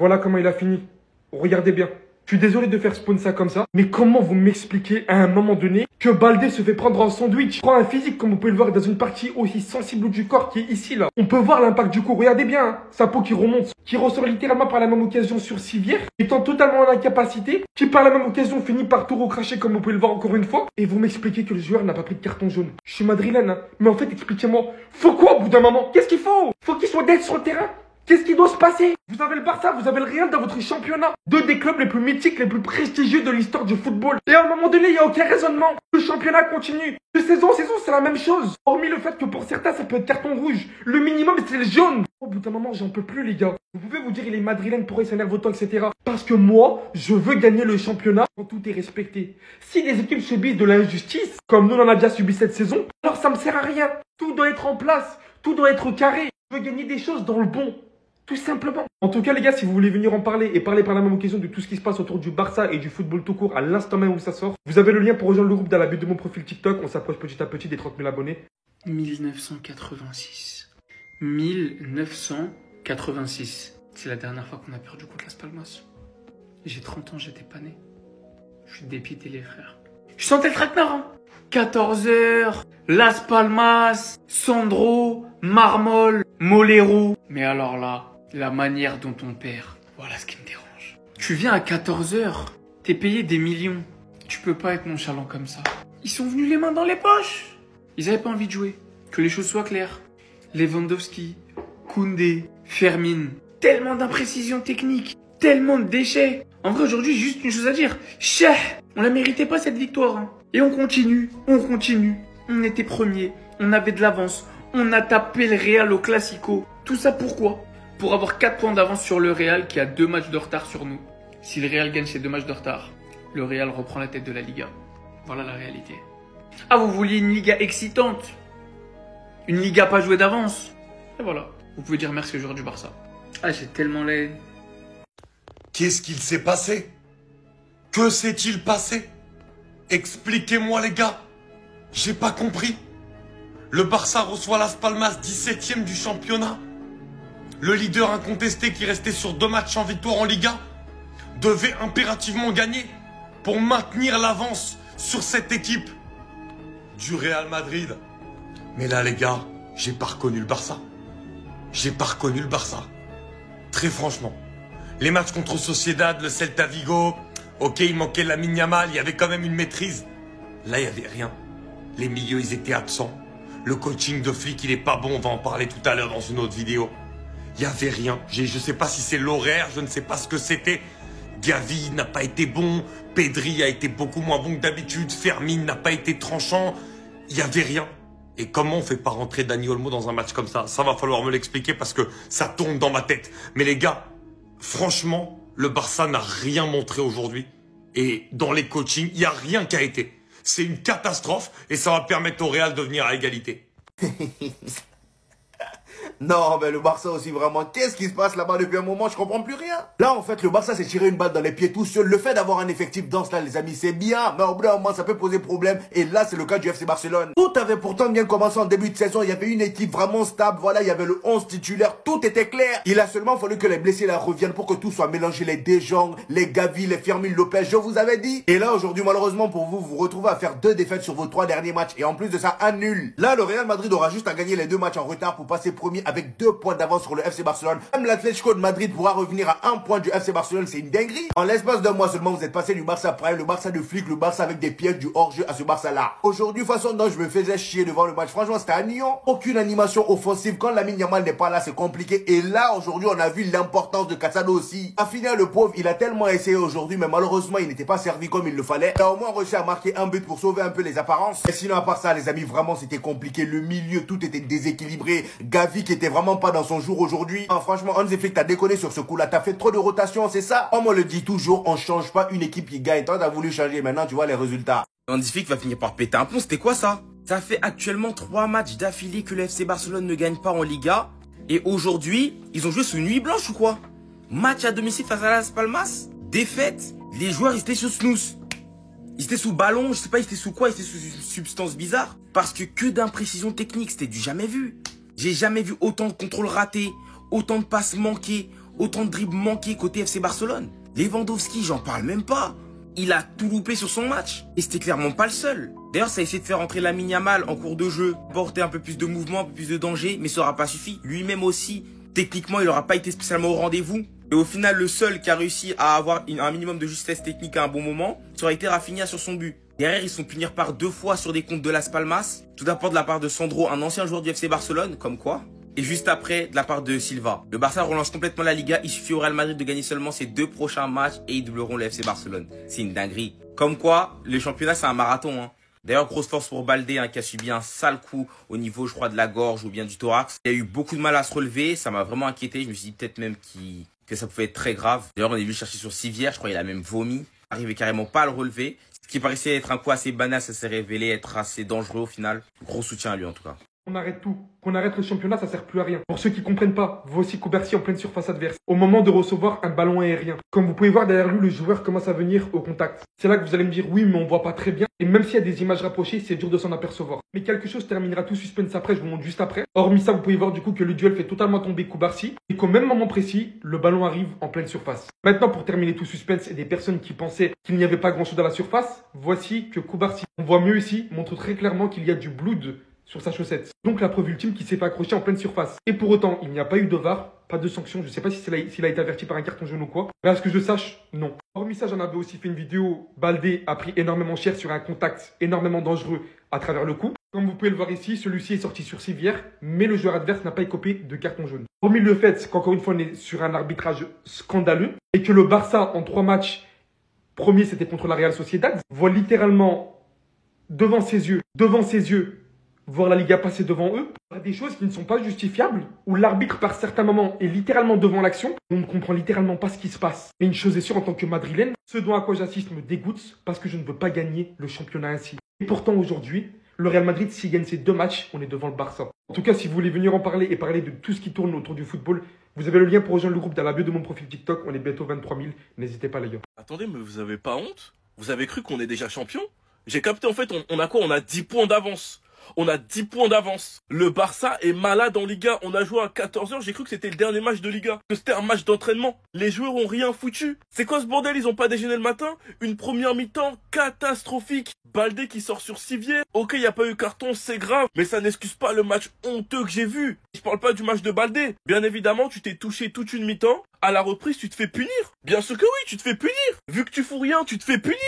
Voilà comment il a fini. Regardez bien. Je suis désolé de faire spawn ça comme ça, mais comment vous m'expliquez à un moment donné que Baldé se fait prendre en sandwich, prend un physique comme vous pouvez le voir dans une partie aussi sensible du corps qui est ici là. On peut voir l'impact du coup, regardez bien, hein, sa peau qui remonte, qui ressort littéralement par la même occasion sur civière, étant totalement en incapacité, qui par la même occasion finit par tout recracher comme vous pouvez le voir encore une fois, et vous m'expliquez que le joueur n'a pas pris de carton jaune. Je suis madrilène, hein, mais en fait expliquez-moi, faut quoi au bout d'un moment? Qu'est-ce qu'il faut? Faut qu'il soit dead sur le terrain? Qu'est-ce qui doit se passer? Vous avez le Barça, vous avez le Real dans votre championnat. Deux des clubs les plus mythiques, les plus prestigieux de l'histoire du football. Et à un moment donné, il n'y a aucun raisonnement. Le championnat continue. De saison en saison, c'est la même chose. Hormis le fait que pour certains, ça peut être carton rouge. Le minimum, c'est le jaune. Au bout d'un moment, j'en peux plus, les gars. Vous pouvez vous dire, il est madrilène, pourquoi il s'énerve autant, etc. Parce que moi, je veux gagner le championnat quand tout est respecté. Si les équipes subissent de l'injustice, comme nous, on en a déjà subi cette saison, alors ça me sert à rien. Tout doit être en place. Tout doit être carré. Je veux gagner des choses dans le bon. Tout simplement. En tout cas, les gars, si vous voulez venir en parler et parler par la même occasion de tout ce qui se passe autour du Barça et du football tout court à l'instant même où ça sort, vous avez le lien pour rejoindre le groupe dans la bio de mon profil TikTok. On s'approche petit à petit des 30 000 abonnés. 1986. 1986. C'est la dernière fois qu'on a perdu contre Las Palmas. J'ai 30 ans, j'étais pas né. Je suis dépité, les frères. Je sentais le traquenard, hein. 14h, Las Palmas, Sandro, Marmol, Molero. Mais alors là, la manière dont on perd, voilà ce qui me dérange. Tu viens à 14h, t'es payé des millions. Tu peux pas être nonchalant comme ça. Ils sont venus les mains dans les poches. Ils avaient pas envie de jouer. Que les choses soient claires. Lewandowski, Koundé, Fermin. Tellement d'imprécisions techniques. Tellement de déchets. En vrai, aujourd'hui, j'ai juste une chose à dire. Cheh, on la méritait pas cette victoire. Hein. Et on continue, on continue. On était premiers, on avait de l'avance. On a tapé le Real au Classico. Tout ça pourquoi? Pour avoir 4 points d'avance sur le Real qui a 2 matchs de retard sur nous. Si le Real gagne ses 2 matchs de retard, le Real reprend la tête de la Liga. Voilà la réalité. Ah, vous vouliez une Liga excitante? Une Liga pas jouée d'avance? Et voilà. Vous pouvez dire merci aux joueurs du Barça. Ah, j'ai tellement la haine. Qu'est-ce qu'il s'est passé? Que s'est-il passé? Expliquez-moi les gars. J'ai pas compris. Le Barça reçoit Las Palmas 17e du championnat. Le leader incontesté qui restait sur 2 matchs en victoire en Liga devait impérativement gagner pour maintenir l'avance sur cette équipe du Real Madrid. Mais là les gars, j'ai pas reconnu le Barça. J'ai pas reconnu le Barça. Très franchement. Les matchs contre Sociedad, le Celta Vigo, ok, il manquait Lamine Yamal, il y avait quand même une maîtrise. Là, il n'y avait rien. Les milieux, ils étaient absents. Le coaching de Flick, il est pas bon, on va en parler tout à l'heure dans une autre vidéo. Il n'y avait rien. Je sais pas si c'est l'horaire, je ne sais pas ce que c'était. Gavi n'a pas été bon, Pedri a été beaucoup moins bon que d'habitude, Fermin n'a pas été tranchant. Il n'y avait rien. Et comment on fait pas rentrer Dani Olmo dans un match comme ça? Ça va falloir me l'expliquer parce que ça tourne dans ma tête. Mais les gars, franchement, le Barça n'a rien montré aujourd'hui. Et dans les coachings, il n'y a rien qui a été. C'est une catastrophe et ça va permettre au Real de venir à égalité. Non, mais le Barça aussi, vraiment, qu'est-ce qui se passe là-bas depuis un moment? Je comprends plus rien. Là, en fait, le Barça s'est tiré une balle dans les pieds tout seul. Le fait d'avoir un effectif dense là, les amis, c'est bien. Mais au bout d'un moment, ça peut poser problème. Et là, c'est le cas du FC Barcelone. Tout avait pourtant bien commencé en début de saison. Il y avait une équipe vraiment stable. Voilà, il y avait le 11 titulaire. Tout était clair. Il a seulement fallu que les blessés là reviennent pour que tout soit mélangé. Les De Jong, les Gavi, les Fermin Lopez, je vous avais dit. Et là, aujourd'hui, malheureusement pour vous, vous retrouvez à faire 2 défaites sur vos 3 derniers matchs. Et en plus de ça, un nul. Là, le Real Madrid aura juste à gagner les 2 matchs en retard pour passer premier avec 2 points d'avance sur le FC Barcelone. Même l'Atlético de Madrid pourra revenir à 1 point du FC Barcelone, c'est une dinguerie. En l'espace d'un mois seulement, vous êtes passé du Barça Prime, le Barça de Flick, le Barça avec des pièges, du hors-jeu à ce Barça-là. Aujourd'hui, façon dont je me faisais chier devant le match, franchement, c'était ennuyant. Aucune animation offensive. Quand Lamine Yamal n'est pas là, c'est compliqué. Et là, aujourd'hui, on a vu l'importance de Casado aussi. À finir, le pauvre, il a tellement essayé aujourd'hui, mais malheureusement, il n'était pas servi comme il le fallait. Il a au moins réussi à marquer un but pour sauver un peu les apparences. Et sinon, à part ça, les amis, vraiment, c'était compliqué. Le milieu, tout était déséquilibré. Gavi qui était vraiment pas dans son jour aujourd'hui. Ah, franchement, Hansi Flick, t'as déconné sur ce coup-là. T'as fait trop de rotation, c'est ça. Comme on le dit toujours, on change pas une équipe qui gagne. Toi, t'as voulu changer. Maintenant, tu vois les résultats. Hansi Flick va finir par péter un plomb. C'était quoi ça? Ça fait actuellement 3 matchs d'affilée que le FC Barcelone ne gagne pas en Liga. Et aujourd'hui, ils ont joué sous nuit blanche ou quoi? Match à domicile face à Las Palmas. Défaite. Les joueurs, ils étaient sous snooze. Ils étaient sous ballon, je sais pas, ils étaient sous quoi? Ils étaient sous une substance bizarre. Parce que d'imprécision technique, c'était du jamais vu. J'ai jamais vu autant de contrôles ratés, autant de passes manquées, Autant de dribbles manqués côté FC Barcelone. Lewandowski, j'en parle même pas. Il a tout loupé sur son match. Et c'était clairement pas le seul. D'ailleurs, ça a essayé de faire entrer Lamine Yamal en cours de jeu, porter un peu plus de mouvement, un peu plus de danger, mais ça aura pas suffi. Lui-même aussi, techniquement, il aura pas été spécialement au rendez-vous. Et au final, le seul qui a réussi à avoir un minimum de justesse technique à un bon moment, ça aurait été Rafinha sur son but. Derrière, ils sont punir par 2 fois sur des comptes de Las Palmas. Tout d'abord de la part de Sandro, un ancien joueur du FC Barcelone, comme quoi. Et juste après, de la part de Silva. Le Barça relance complètement la Liga. Il suffit au Real Madrid de gagner seulement ses 2 prochains matchs et ils doubleront le FC Barcelone. C'est une dinguerie. Comme quoi, le championnat, c'est un marathon. Hein. D'ailleurs, grosse force pour Baldé, hein, qui a subi un sale coup au niveau, je crois, de la gorge ou bien du thorax. Il a eu beaucoup de mal à se relever. Ça m'a vraiment inquiété. Je me suis dit peut-être même que ça pouvait être très grave. D'ailleurs, on est venu chercher sur civière. Je crois qu'il a même vomi. Arrivait carrément pas à le relever. Ce qui paraissait être un coup assez banal, ça s'est révélé être assez dangereux au final. Gros soutien à lui en tout cas. On arrête tout. Qu'on arrête le championnat, ça sert plus à rien. Pour ceux qui comprennent pas, voici Kubarsi en pleine surface adverse. Au moment de recevoir un ballon aérien. Comme vous pouvez voir derrière lui, le joueur commence à venir au contact. C'est là que vous allez me dire, oui, mais on voit pas très bien. Et même s'il y a des images rapprochées, c'est dur de s'en apercevoir. Mais quelque chose terminera tout suspense après, je vous montre juste après. Hormis ça, vous pouvez voir du coup que le duel fait totalement tomber Kubarsi. Et qu'au même moment précis, le ballon arrive en pleine surface. Maintenant, pour terminer tout suspense et des personnes qui pensaient qu'il n'y avait pas grand chose à la surface, voici que Kubarsi, on voit mieux ici, montre très clairement qu'il y a du blood sur sa chaussette. Donc la preuve ultime qu'il s'est fait accrocher en pleine surface. Et pour autant, il n'y a pas eu de VAR, pas de sanction. Je ne sais pas s'il a été averti par un carton jaune ou quoi. Mais à ce que je sache, non. Hormis ça, j'en avais aussi fait une vidéo. Baldé a pris énormément cher sur un contact énormément dangereux à travers le cou. Comme vous pouvez le voir ici, celui-ci est sorti sur civière, mais le joueur adverse n'a pas écopé de carton jaune. Hormis le fait qu'encore une fois, on est sur un arbitrage scandaleux et que le Barça, en 3 matchs, premier c'était contre la Real Sociedad, voit littéralement devant ses yeux, voir la Liga passer devant eux, des choses qui ne sont pas justifiables, où l'arbitre par certains moments est littéralement devant l'action, on ne comprend littéralement pas ce qui se passe. Mais une chose est sûre en tant que madrilène, ce dont à quoi j'assiste me dégoûte parce que je ne veux pas gagner le championnat ainsi. Et pourtant aujourd'hui, le Real Madrid, s'il gagne ses 2 matchs, on est devant le Barça. En tout cas, si vous voulez venir en parler et parler de tout ce qui tourne autour du football, vous avez le lien pour rejoindre le groupe dans la bio de mon profil TikTok, on est bientôt 23 000, n'hésitez pas les gars. Attendez, mais vous avez pas honte? Vous avez cru qu'on est déjà champion? J'ai capté, en fait, on a quoi? On a 10 points d'avance. On a 10 points d'avance. Le Barça est malade en Liga. On a joué à 14h. J'ai cru que c'était le dernier match de Liga. Que c'était un match d'entraînement. Les joueurs ont rien foutu. C'est quoi ce bordel? Ils ont pas déjeuné le matin? Une première mi-temps catastrophique. Baldé qui sort sur civière. Ok, il n'y a pas eu carton, c'est grave. Mais ça n'excuse pas le match honteux que j'ai vu. Je parle pas du match de Baldé. Bien évidemment, tu t'es touché toute une mi-temps. À la reprise, tu te fais punir. Bien sûr que oui, tu te fais punir. Vu que tu fous rien, tu te fais punir.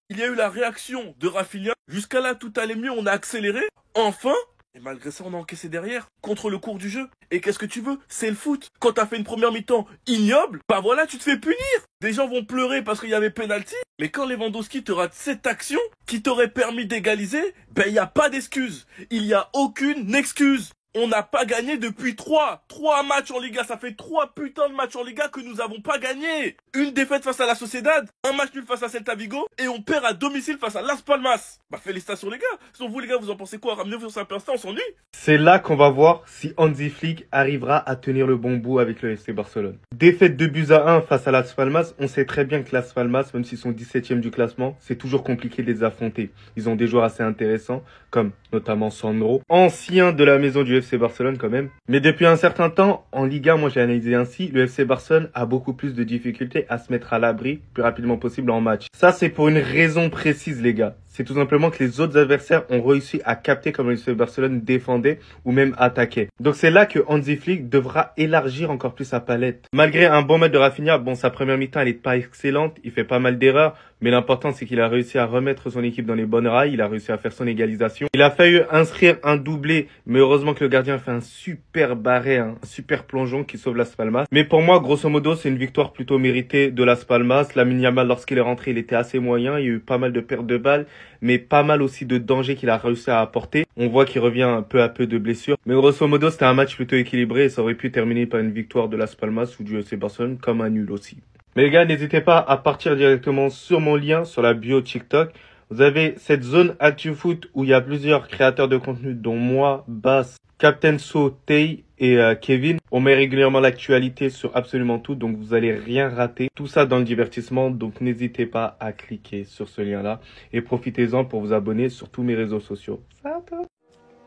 Il y a eu la réaction de Rafinha. Jusqu'à là, tout allait mieux, on a accéléré. Enfin, et malgré ça, on a encaissé derrière, contre le cours du jeu. Et qu'est-ce que tu veux? C'est le foot. Quand t'as fait une première mi-temps ignoble, bah voilà, tu te fais punir. Des gens vont pleurer parce qu'il y avait penalty. Mais quand Lewandowski te rate cette action, qui t'aurait permis d'égaliser, ben il n'y a pas d'excuse. Il n'y a aucune excuse. On n'a pas gagné depuis 3 matchs en Liga. Ça fait 3 putains de matchs en Liga que nous n'avons pas gagné. Une défaite face à la Sociedad, un match nul face à Celta Vigo, et on perd à domicile face à Las Palmas. Bah félicitations les gars. Sinon vous les gars, vous en pensez quoi? Ramenez-vous sur Saint-Instant, on s'ennuie. C'est là qu'on va voir si Hansi Flick arrivera à tenir le bon bout avec le FC Barcelone. Défaite 2-1 face à Las Palmas. On sait très bien que Las Palmas, même s'ils sont 17e du classement, c'est toujours compliqué de les affronter. Ils ont des joueurs assez intéressants, comme notamment Sandro, ancien de la maison du FC Barcelone quand même. Mais depuis un certain temps, en Liga, moi j'ai analysé ainsi, le FC Barcelone a beaucoup plus de difficultés à se mettre à l'abri plus rapidement possible en match. Ça c'est pour une raison précise les gars. C'est tout simplement que les autres adversaires ont réussi à capter comment le FC Barcelone défendait ou même attaquait. Donc c'est là que Hansi Flick devra élargir encore plus sa palette. Malgré un bon match de Rafinha, bon sa première mi-temps elle est pas excellente, il fait pas mal d'erreurs, mais l'important c'est qu'il a réussi à remettre son équipe dans les bonnes rails, il a réussi à faire son égalisation. Il a failli inscrire un doublé, mais heureusement que le gardien fait un super barré, un super plongeon qui sauve Las Palmas. Mais pour moi, grosso modo, c'est une victoire plutôt méritée de Las Palmas. Lamine Yamal, lorsqu'il est rentré, il était assez moyen, il y a eu pas mal de pertes de balles, mais pas mal aussi de dangers qu'il a réussi à apporter. On voit qu'il revient peu à peu de blessures. Mais grosso modo, c'était un match plutôt équilibré et ça aurait pu terminer par une victoire de Las Palmas ou du FC Barcelone comme un nul aussi. Mais les gars, n'hésitez pas à partir directement sur mon lien, sur la bio TikTok. Vous avez cette zone ActuFoot où il y a plusieurs créateurs de contenu, dont moi, Bass, Captain So, Tay et Kevin. On met régulièrement l'actualité sur absolument tout, donc vous allez rien rater. Tout ça dans le divertissement, donc n'hésitez pas à cliquer sur ce lien-là. Et profitez-en pour vous abonner sur tous mes réseaux sociaux.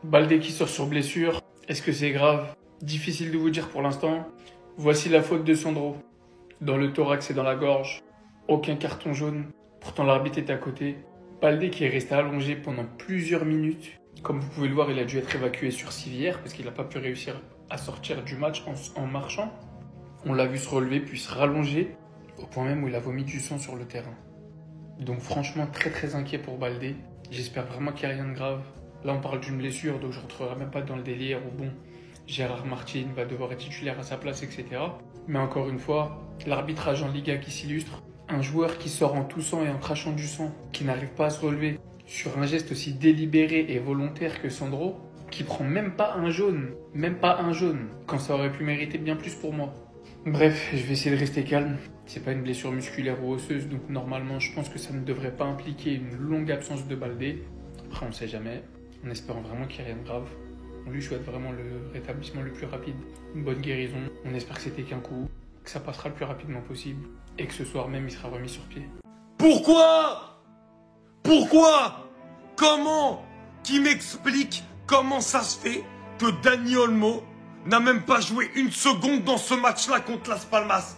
Baldé qui sort sur blessure. Est-ce que c'est grave? Difficile de vous dire pour l'instant. Voici la faute de Sandro. Dans le thorax et dans la gorge. Aucun carton jaune. Pourtant l'arbitre était à côté. Baldé qui est resté allongé pendant plusieurs minutes. Comme vous pouvez le voir, il a dû être évacué sur civière parce qu'il n'a pas pu réussir à sortir du match en marchant. On l'a vu se relever puis se rallonger au point même où il a vomi du sang sur le terrain. Donc franchement très très inquiet pour Baldé. J'espère vraiment qu'il n'y a rien de grave. Là on parle d'une blessure donc je ne rentrerai même pas dans le délire où bon, Gérard Martin va devoir être titulaire à sa place, etc. Mais encore une fois, l'arbitrage en Liga qui s'illustre. Un joueur qui sort en toussant et en crachant du sang, qui n'arrive pas à se relever, sur un geste aussi délibéré et volontaire que Sandro, qui prend même pas un jaune, quand ça aurait pu mériter bien plus pour moi. Bref, je vais essayer de rester calme. C'est pas une blessure musculaire ou osseuse, donc normalement je pense que ça ne devrait pas impliquer une longue absence de Baldé. Après on sait jamais, en espérant vraiment qu'il n'y a rien de grave. On lui souhaite vraiment le rétablissement le plus rapide, une bonne guérison. On espère que c'était qu'un coup, que ça passera le plus rapidement possible, et que ce soir même il sera remis sur pied. Pourquoi? Comment? Qui m'explique comment ça se fait que Dani Olmo n'a même pas joué une seconde dans ce match-là contre Las Palmas?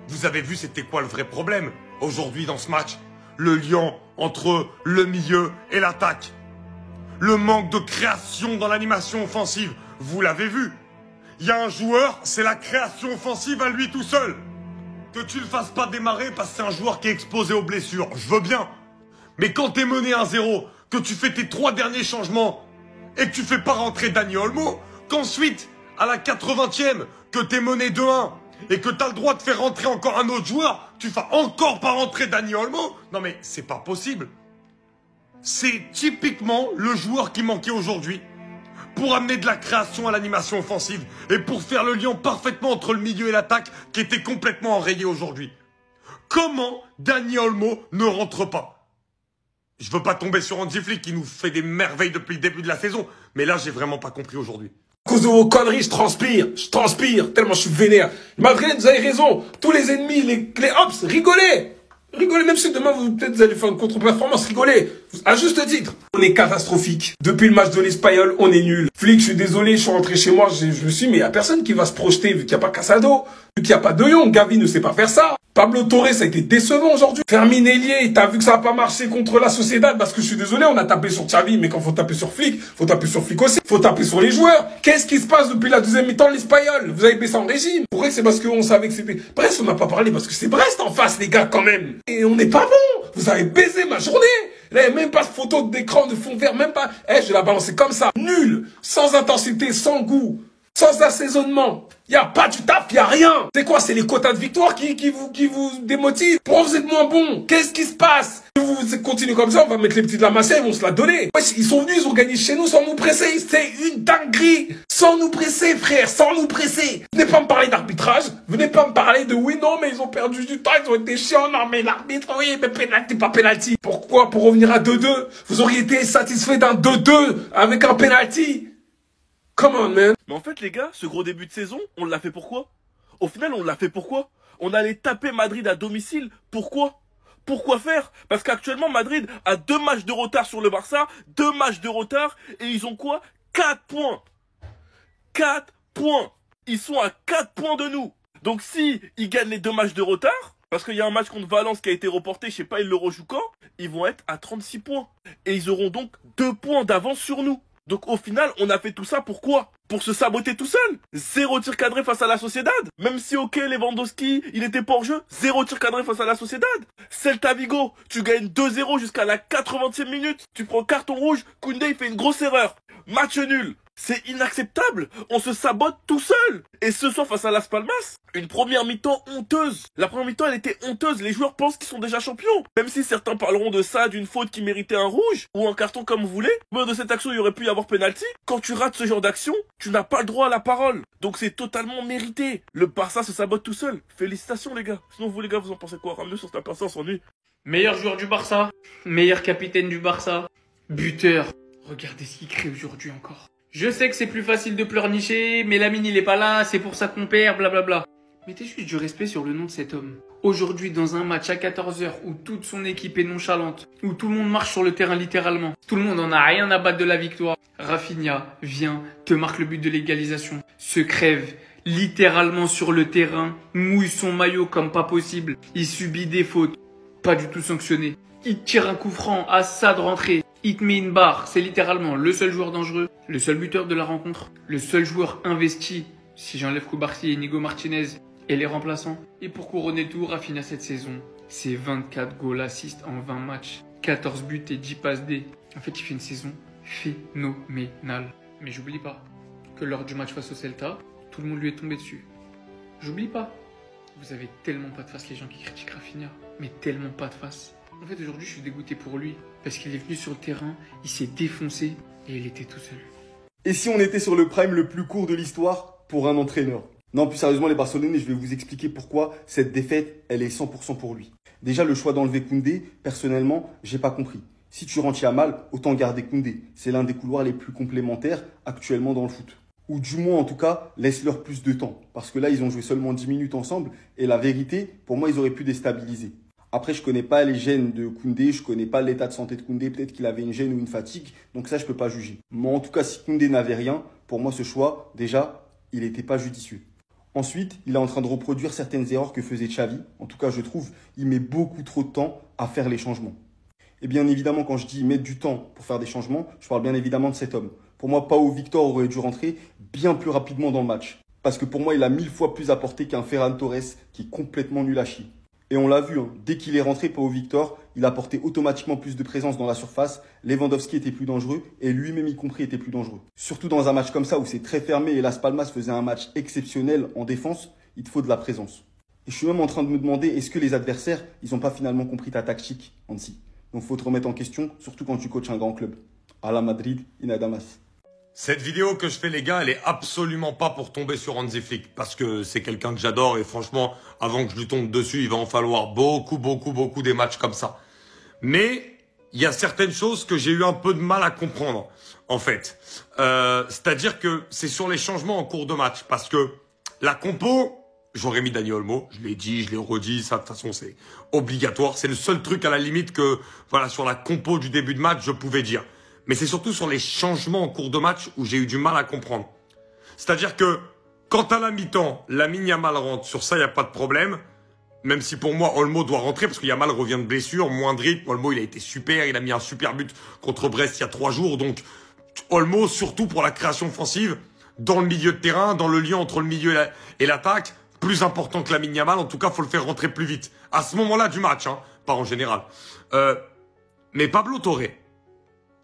Vous avez vu c'était quoi le vrai problème aujourd'hui dans ce match? Le lien entre le milieu et l'attaque. Le manque de création dans l'animation offensive. Vous l'avez vu. Il y a un joueur, c'est la création offensive à lui tout seul. Que tu le fasses pas démarrer parce que c'est un joueur qui est exposé aux blessures. Je veux bien. Mais quand t'es mené 1-0, que tu fais tes 3 derniers changements et que tu fais pas rentrer Dani Olmo, qu'ensuite, à la 80e, que t'es mené 2-1 et que t'as le droit de faire rentrer encore un autre joueur, tu fais encore pas rentrer Dani Olmo? Non mais c'est pas possible. C'est typiquement le joueur qui manquait aujourd'hui pour amener de la création à l'animation offensive et pour faire le lien parfaitement entre le milieu et l'attaque qui était complètement enrayé aujourd'hui. Comment Dani Olmo ne rentre pas? Je veux pas tomber sur Hansi Flick qui nous fait des merveilles depuis le début de la saison, mais là j'ai vraiment pas compris aujourd'hui. À cause de vos conneries, je transpire, tellement je suis vénère. Madrid, vous avez raison, tous les ennemis, les hops, rigolez. Rigolez, même si demain peut-être vous allez faire une contre-performance, rigolez. À juste titre. On est catastrophique. Depuis le match de l'Espagnol, on est nul. Flick, je suis désolé, je suis rentré chez moi, je me suis dit, mais il n'y a personne qui va se projeter vu qu'il n'y a pas Casado, vu qu'il n'y a pas De Jong, Gavi ne sait pas faire ça. Pablo Torres, ça a été décevant aujourd'hui. Fermin Ailier, t'as vu que ça n'a pas marché contre la Sociedad parce que je suis désolé, on a tapé sur Xavi, mais quand faut taper sur Flick, faut taper sur Flick aussi. Faut taper sur les joueurs. Qu'est-ce qui se passe depuis la deuxième mi-temps de l'Espagnol? Vous avez baissé en régime. Pour vrai, c'est parce qu'on savait que c'était... Brest, on n'a pas parlé parce que c'est Brest en face, les gars, quand même. Et on n'est pas bon. Vous avez baisé ma journée. Là, même pas de photo d'écran, de fond vert, même pas... je vais la balancer comme ça. Nul. Sans intensité, sans goût. Sans assaisonnement. Y a pas du taf, y a rien. C'est quoi? C'est les quotas de victoire qui vous démotivent. Pourquoi vous êtes moins bon? Qu'est-ce qui se passe? Si vous continuez comme ça, on va mettre les petits de la Masia, ils vont se la donner. Ouais, ils sont venus, ils ont gagné chez nous sans nous presser. C'est une dinguerie. Sans nous presser, frère, sans nous presser. Venez pas me parler d'arbitrage. Venez pas me parler de oui, non, mais ils ont perdu du temps, ils ont été chiants. Non, mais l'arbitre, oui, mais penalty, pas penalty. Pourquoi? Pour revenir à 2-2. Vous auriez été satisfait d'un 2-2 avec un penalty. Come on, man. Mais en fait, les gars, ce gros début de saison, on l'a fait pourquoi? Au final, on l'a fait pourquoi? On allait taper Madrid à domicile. Pourquoi? Pourquoi faire? Parce qu'actuellement, Madrid a 2 matchs de retard sur le Barça, 2 matchs de retard, et ils ont quoi? 4 points. 4 points. Ils sont à 4 points de nous. Donc si ils gagnent les 2 matchs de retard, parce qu'il y a un match contre Valence qui a été reporté, je sais pas, ils le rejouent quand, ils vont être à 36 points. Et ils auront donc 2 points d'avance sur nous. Donc au final, on a fait tout ça pour quoi? Pour se saboter tout seul. 0 tir cadré face à la Sociedad. Même si ok, Lewandowski, il était pas hors jeu. 0 tir cadré face à la Sociedad. Celta Vigo, tu gagnes 2-0 jusqu'à la 80e minute. Tu prends carton rouge, Koundé il fait une grosse erreur. Match nul. C'est inacceptable. On se sabote tout seul. Et ce soir face à Las Palmas, une première mi-temps honteuse. La première mi-temps elle était honteuse. Les joueurs pensent qu'ils sont déjà champions. Même si certains parleront de ça, d'une faute qui méritait un rouge ou un carton comme vous voulez. Mais de cette action il y aurait pu y avoir penalty. Quand tu rates ce genre d'action, tu n'as pas le droit à la parole. Donc c'est totalement mérité. Le Barça se sabote tout seul. Félicitations les gars. Sinon vous les gars vous en pensez quoi? Ramenez sur cette personne, on s'ennuie. Meilleur joueur du Barça. Meilleur capitaine du Barça. Buteur. Regardez ce qu'il crée aujourd'hui encore. Je sais que c'est plus facile de pleurnicher, mais Lamine il est pas là, c'est pour ça qu'on perd, blablabla. Mettez juste du respect sur le nom de cet homme. Aujourd'hui, dans un match à 14h où toute son équipe est nonchalante, où tout le monde marche sur le terrain littéralement, tout le monde en a rien à battre de la victoire, Rafinha vient, te marque le but de l'égalisation, se crève, littéralement sur le terrain, mouille son maillot comme pas possible. Il subit des fautes, pas du tout sanctionnées. Il tire un coup franc, Assad rentré. Il te met une barre, c'est littéralement le seul joueur dangereux, le seul buteur de la rencontre, le seul joueur investi, si j'enlève Koubarsi et Nigo Martinez et les remplaçants. Et pour couronner le tout, Rafinha cette saison, c'est 24 goals assists en 20 matchs, 14 buts et 10 passes D. En fait, il fait une saison phénoménale. Mais j'oublie pas que lors du match face au Celta, tout le monde lui est tombé dessus. J'oublie pas. Vous avez tellement pas de face les gens qui critiquent Rafinha, mais tellement pas de face. En fait, aujourd'hui, je suis dégoûté pour lui. Parce qu'il est venu sur le terrain, il s'est défoncé et il était tout seul. Et si on était sur le prime le plus court de l'histoire pour un entraîneur? Non, plus sérieusement, les Barcelonais, je vais vous expliquer pourquoi cette défaite, elle est 100% pour lui. Déjà, le choix d'enlever Koundé, personnellement, j'ai pas compris. Si tu rentres mal, autant garder Koundé. C'est l'un des couloirs les plus complémentaires actuellement dans le foot. Ou du moins, en tout cas, laisse-leur plus de temps. Parce que là, ils ont joué seulement 10 minutes ensemble. Et la vérité, pour moi, ils auraient pu déstabiliser. Après, je connais pas les gènes de Koundé, je connais pas l'état de santé de Koundé, peut-être qu'il avait une gêne ou une fatigue, donc ça, je peux pas juger. Mais en tout cas, si Koundé n'avait rien, pour moi, ce choix, déjà, il n'était pas judicieux. Ensuite, il est en train de reproduire certaines erreurs que faisait Xavi. En tout cas, je trouve, il met beaucoup trop de temps à faire les changements. Et bien évidemment, quand je dis mettre du temps pour faire des changements, je parle bien évidemment de cet homme. Pour moi, Pau Victor aurait dû rentrer bien plus rapidement dans le match. Parce que pour moi, il a 1000 fois plus apporté qu'un Ferran Torres qui est complètement nul à chier. Et on l'a vu, hein, dès qu'il est rentré, Pau Victor, il apportait automatiquement plus de présence dans la surface. Lewandowski était plus dangereux et lui-même y compris était plus dangereux. Surtout dans un match comme ça où c'est très fermé et Las Palmas faisait un match exceptionnel en défense, il te faut de la présence. Et je suis même en train de me demander, est-ce que les adversaires, ils n'ont pas finalement compris ta tactique, Hansi? Donc faut te remettre en question, surtout quand tu coaches un grand club. À la Madrid, Inadamas. Cette vidéo que je fais, les gars, elle est absolument pas pour tomber sur Hansi Flick. Parce que c'est quelqu'un que j'adore et franchement, avant que je lui tombe dessus, il va en falloir beaucoup des matchs comme ça. Mais il y a certaines choses que j'ai eu un peu de mal à comprendre, en fait. C'est-à-dire que c'est sur les changements en cours de match. Parce que la compo, j'aurais mis Dani Olmo. Je l'ai dit, je l'ai redit. Ça, de toute façon, c'est obligatoire. C'est le seul truc à la limite que, voilà, sur la compo du début de match, je pouvais dire. Mais c'est surtout sur les changements en cours de match où j'ai eu du mal à comprendre. C'est-à-dire que, quand à la mi-temps, Lamine Yamal rentre, sur ça, il n'y a pas de problème. Même si pour moi, Olmo doit rentrer, parce que Yamal revient de blessure, moins de rythme. Olmo, il a été super, il a mis un super but contre Brest il y a 3 jours. Donc, Olmo, surtout pour la création offensive, dans le milieu de terrain, dans le lien entre le milieu et l'attaque, plus important que Lamine Yamal. En tout cas, faut le faire rentrer plus vite. À ce moment-là du match, hein, pas en général. Mais Pablo Torre,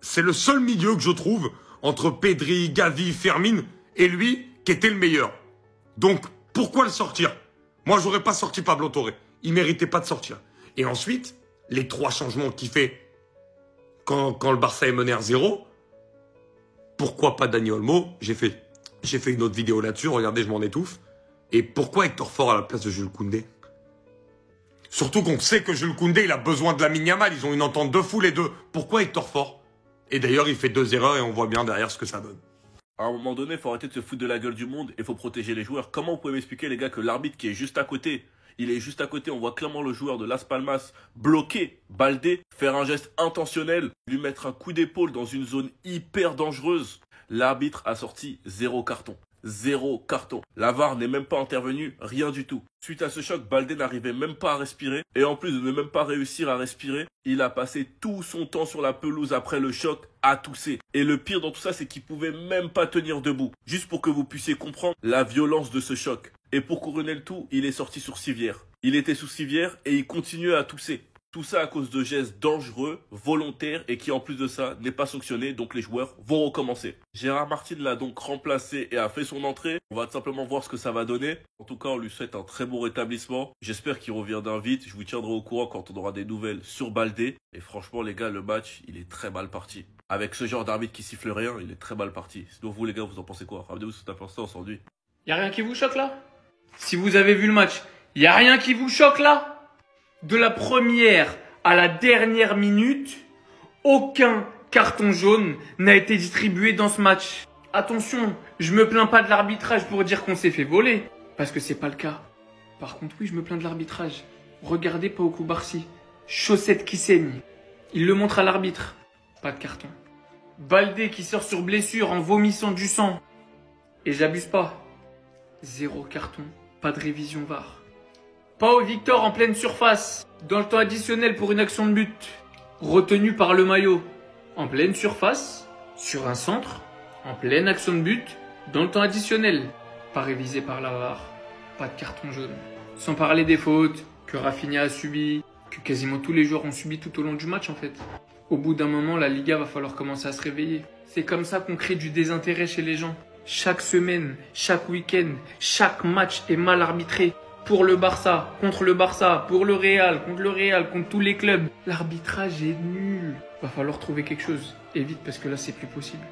c'est le seul milieu que je trouve entre Pedri, Gavi, Fermin et lui qui était le meilleur. Donc, pourquoi le sortir? Moi, j'aurais pas sorti Pablo Torre. Il méritait pas de sortir. Et ensuite, les 3 changements qu'il fait quand le Barça est mené à 0, pourquoi pas Dani Olmo? J'ai fait une autre vidéo là-dessus, regardez, je m'en étouffe. Et pourquoi Hector Fort à la place de Jules Koundé? Surtout qu'on sait que Jules Koundé, il a besoin de Lamine Yamal, ils ont une entente de fou les deux. Pourquoi Hector Fort? Et d'ailleurs, il fait 2 erreurs et on voit bien derrière ce que ça donne. À un moment donné, faut arrêter de se foutre de la gueule du monde et faut protéger les joueurs. Comment vous pouvez m'expliquer, les gars, que l'arbitre qui est juste à côté, il est juste à côté, on voit clairement le joueur de Las Palmas bloquer Baldé, faire un geste intentionnel, lui mettre un coup d'épaule dans une zone hyper dangereuse. L'arbitre a sorti 0 carton. 0 carton. La VAR n'est même pas intervenue, rien du tout. Suite à ce choc, Baldé n'arrivait même pas à respirer. Et en plus de ne même pas réussir à respirer, il a passé tout son temps sur la pelouse après le choc à tousser. Et le pire dans tout ça, c'est qu'il pouvait même pas tenir debout. Juste pour que vous puissiez comprendre la violence de ce choc. Et pour couronner le tout, il est sorti sur civière. Il était sous civière et il continuait à tousser. Tout ça à cause de gestes dangereux, volontaires et qui en plus de ça n'est pas sanctionné, donc les joueurs vont recommencer. Gérard Martin l'a donc remplacé et a fait son entrée. On va tout simplement voir ce que ça va donner. En tout cas, on lui souhaite un très bon rétablissement. J'espère qu'il reviendra vite. Je vous tiendrai au courant quand on aura des nouvelles sur Baldé. Et franchement les gars, le match, il est très mal parti. Avec ce genre d'arbitre qui siffle rien, il est très mal parti. Sinon vous les gars, vous en pensez quoi? Rappelez-vous sur ta instant, on s'ennuie. Y'a rien qui vous choque là? Si vous avez vu le match, y'a rien qui vous choque là? De la première à la dernière minute, aucun carton jaune n'a été distribué dans ce match. Attention, je me plains pas de l'arbitrage pour dire qu'on s'est fait voler, parce que c'est pas le cas. Par contre, oui, je me plains de l'arbitrage. Regardez Pau Koubarsi, chaussette qui saigne. Il le montre à l'arbitre, pas de carton. Baldé qui sort sur blessure en vomissant du sang. Et j'abuse pas. 0 carton, pas de révision VAR. Pau Victor en pleine surface, dans le temps additionnel pour une action de but. Retenu par le maillot, en pleine surface, sur un centre, en pleine action de but, dans le temps additionnel. Pas révisé par la VAR, pas de carton jaune. Sans parler des fautes que Rafinha a subies, que quasiment tous les joueurs ont subies tout au long du match en fait. Au bout d'un moment, la Liga va falloir commencer à se réveiller. C'est comme ça qu'on crée du désintérêt chez les gens. Chaque semaine, chaque week-end, chaque match est mal arbitré. Pour le Barça, contre le Barça, pour le Real, contre tous les clubs. L'arbitrage est nul. Va falloir trouver quelque chose. Et vite parce que là, c'est plus possible.